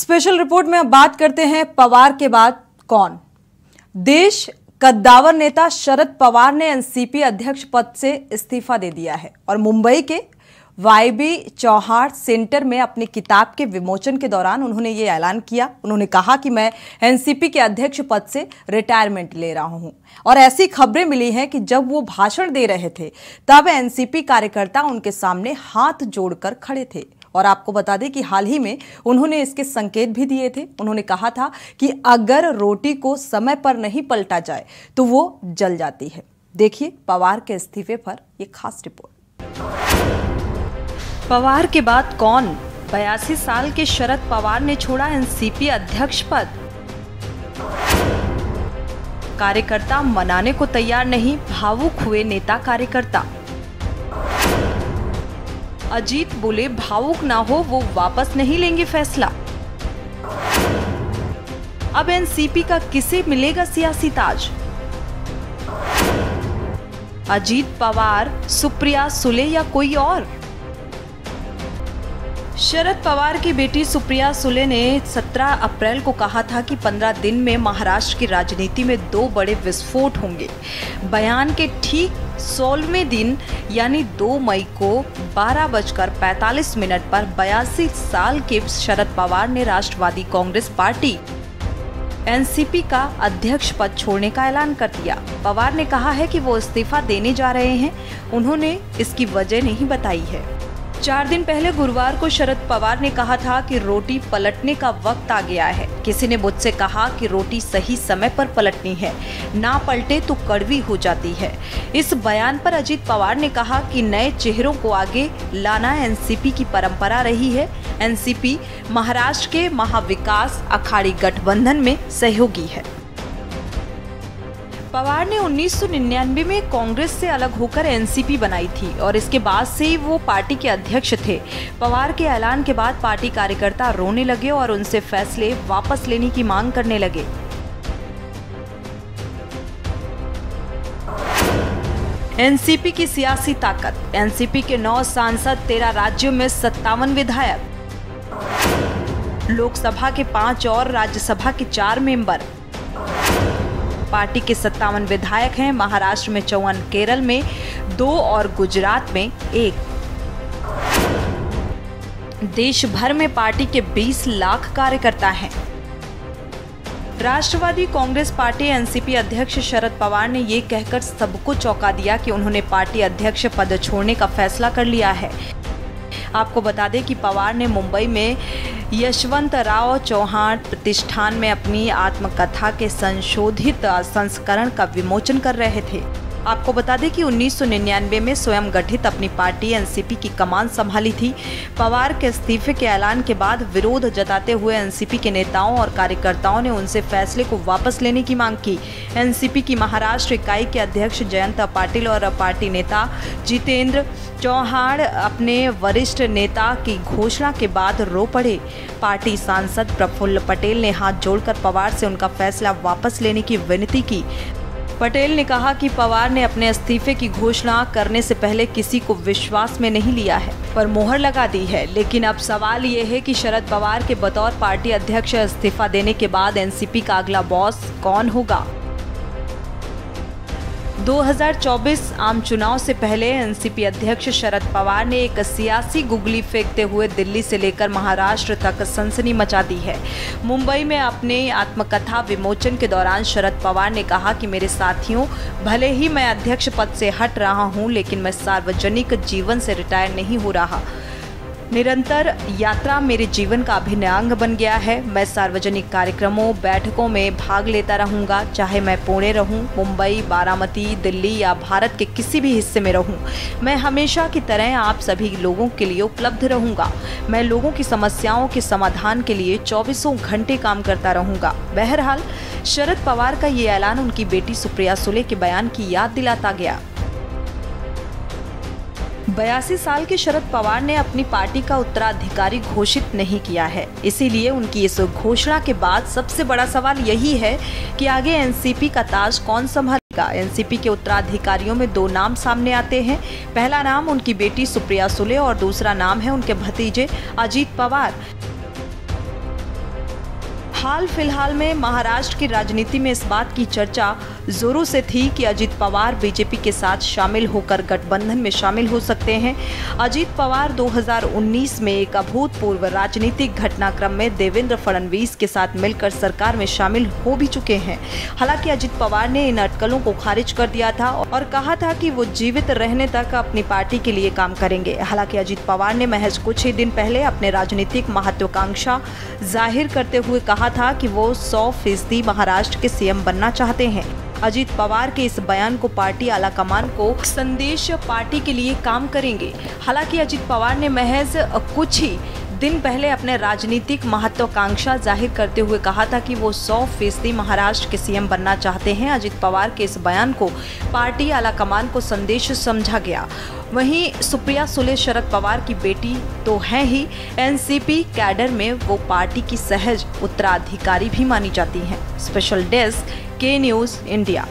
Special report में अब बात करते हैं पवार के बाद कौन। देश कद्दावर नेता शरद पवार ने एनसीपी अध्यक्ष पद से इस्तीफा दे दिया है और मुंबई के वाईबी चौहान सेंटर में अपनी किताब के विमोचन के दौरान उन्होंने ये ऐलान किया। उन्होंने कहा कि मैं एनसीपी के अध्यक्ष पद से रिटायरमेंट ले रहा हूं और ऐसी खबरें मिली हैं कि जब वो भाषण दे रहे थे तब एनसीपी कार्यकर्ता उनके सामने हाथ जोड़कर खड़े थे। और आपको बता दें कि हाल ही में उन्होंने इसके संकेत भी दिए थे। उन्होंने कहा था कि अगर रोटी को समय पर नहीं पलटा जाए तो वो जल जाती है। देखिए पवार के इस्तीफे पर ये खास रिपोर्ट। पवार के बाद कौन? 82 साल के शरद पवार ने छोड़ा एनसीपी अध्यक्ष पद। कार्यकर्ता मनाने को तैयार नहीं, भावुक हुए नेता कार्यकर्ता। अजीत बोले भावुक ना हो, वो वापस नहीं लेंगे फैसला। अब एनसीपी का किसे मिलेगा सियासी ताज? अजीत पवार, सुप्रिया सुले या कोई और? शरद पवार की बेटी सुप्रिया सुले ने 17 अप्रैल को कहा था कि 15 दिन में महाराष्ट्र की राजनीति में 2 बड़े विस्फोट होंगे। बयान के ठीक 16वें दिन यानी 2 मई को 12:45 पर 82 साल के शरद पवार ने राष्ट्रवादी कांग्रेस पार्टी एनसीपी का अध्यक्ष पद छोड़ने का ऐलान कर दिया। पवार ने कहा है कि वो इस्तीफा देने जा रहे हैं। उन्होंने इसकी वजह नहीं बताई है। 4 दिन पहले गुरुवार को शरद पवार ने कहा था कि रोटी पलटने का वक्त आ गया है। किसी ने मुझसे कहा कि रोटी सही समय पर पलटनी है, ना पलटे तो कड़वी हो जाती है। इस बयान पर अजीत पवार ने कहा कि नए चेहरों को आगे लाना एनसीपी की परंपरा रही है। एनसीपी महाराष्ट्र के महाविकास अखाड़ी गठबंधन में सहयोगी है। पवार ने 1999 में कांग्रेस से अलग होकर एनसीपी बनाई थी और इसके बाद से ही वो पार्टी के अध्यक्ष थे। पवार के ऐलान के बाद पार्टी कार्यकर्ता रोने लगे और उनसे फैसले वापस लेने की मांग करने लगे। एनसीपी की सियासी ताकत। एनसीपी के 9 सांसद, 13 राज्यों में 57 विधायक, लोकसभा के 5 और राज्यसभा के 4 मेंबर। पार्टी के 57 विधायक हैं। महाराष्ट्र में 54, केरल में 2 और गुजरात में 1। देश भर में पार्टी के 20 लाख कार्यकर्ता हैं। राष्ट्रवादी कांग्रेस पार्टी एनसीपी अध्यक्ष शरद पवार ने ये कहकर सबको चौंका दिया कि उन्होंने पार्टी अध्यक्ष पद छोड़ने का फैसला कर लिया है। आपको बता दें कि पवार ने मुंबई में यशवंतराव चौहान प्रतिष्ठान में अपनी आत्मकथा के संशोधित संस्करण का विमोचन कर रहे थे। आपको बता दें कि 1999 में स्वयं गठित अपनी पार्टी एनसीपी की कमान संभाली थी। पवार के इस्तीफे के ऐलान के बाद विरोध जताते हुए एनसीपी के नेताओं और कार्यकर्ताओं ने उनसे फैसले को वापस लेने की मांग की। एनसीपी की महाराष्ट्र इकाई के अध्यक्ष जयंत पाटिल और पार्टी नेता जितेंद्र चौहान अपने वरिष्ठ नेता की घोषणा के बाद रो पड़े। पार्टी सांसद प्रफुल्ल पटेल ने हाथ जोड़कर पवार से उनका फैसला वापस लेने की विनती की। पटेल ने कहा कि पवार ने अपने इस्तीफे की घोषणा करने से पहले किसी को विश्वास में नहीं लिया है, पर मोहर लगा दी है। लेकिन अब सवाल ये है कि शरद पवार के बतौर पार्टी अध्यक्ष इस्तीफा देने के बाद एनसीपी का अगला बॉस कौन होगा? 2024 आम चुनाव से पहले एनसीपी अध्यक्ष शरद पवार ने एक सियासी गुगली फेंकते हुए दिल्ली से लेकर महाराष्ट्र तक सनसनी मचा दी है। मुंबई में अपने आत्मकथा विमोचन के दौरान शरद पवार ने कहा कि मेरे साथियों, भले ही मैं अध्यक्ष पद से हट रहा हूं, लेकिन मैं सार्वजनिक जीवन से रिटायर नहीं हो रहा। निरंतर यात्रा मेरे जीवन का अभिन्न अंग बन गया है। मैं सार्वजनिक कार्यक्रमों, बैठकों में भाग लेता रहूंगा, चाहे मैं पुणे रहूं, मुंबई, बारामती, दिल्ली या भारत के किसी भी हिस्से में रहूं। मैं हमेशा की तरह आप सभी लोगों के लिए उपलब्ध रहूंगा। मैं लोगों की समस्याओं के समाधान के लिए 24 घंटे काम करता रहूंगा। बहरहाल शरद पवार का ये ऐलान उनकी बेटी सुप्रिया सुले के बयान की याद दिलाता गया। 82 साल के शरद पवार ने अपनी पार्टी का उत्तराधिकारी घोषित नहीं किया है। इसीलिए उनकी इस घोषणा के बाद सबसे बड़ा सवाल यही है कि आगे एनसीपी का ताज कौन संभालेगा। एनसीपी के उत्तराधिकारियों में 2 नाम सामने आते हैं। पहला नाम उनकी बेटी सुप्रिया सुले और दूसरा नाम है उनके भतीजे अजीत पवार। हाल फिलहाल में महाराष्ट्र की राजनीति में इस बात की चर्चा जोरों से थी कि अजित पवार बीजेपी के साथ शामिल होकर गठबंधन में शामिल हो सकते हैं। अजित पवार 2019 में एक अभूतपूर्व राजनीतिक घटनाक्रम में देवेंद्र फडणवीस के साथ मिलकर सरकार में शामिल हो भी चुके हैं। हालांकि अजित पवार ने इन अटकलों को खारिज कर दिया था और कहा था कि वो जीवित रहने तक अपनी पार्टी के लिए काम करेंगे। हालांकि अजित पवार ने महज कुछ ही दिन पहले अपने राजनीतिक महत्वाकांक्षा जाहिर करते हुए कहा था कि वो 100% महाराष्ट्र के सीएम बनना चाहते हैं। अजित पवार के इस बयान को पार्टी आलाकमान को संदेश पार्टी के लिए काम करेंगे। हालांकि अजित पवार ने महज कुछ ही दिन पहले अपने राजनीतिक महत्वाकांक्षा जाहिर करते हुए कहा था कि वो 100% महाराष्ट्र के सीएम बनना चाहते हैं। अजित पवार के इस बयान को पार्टी आलाकमान को संदेश समझा गया। वहीं सुप्रिया सुले शरद पवार की बेटी तो हैं ही, एनसीपी कैडर में वो पार्टी की सहज उत्तराधिकारी भी मानी जाती हैं। स्पेशल डेस्क के न्यूज़ इंडिया।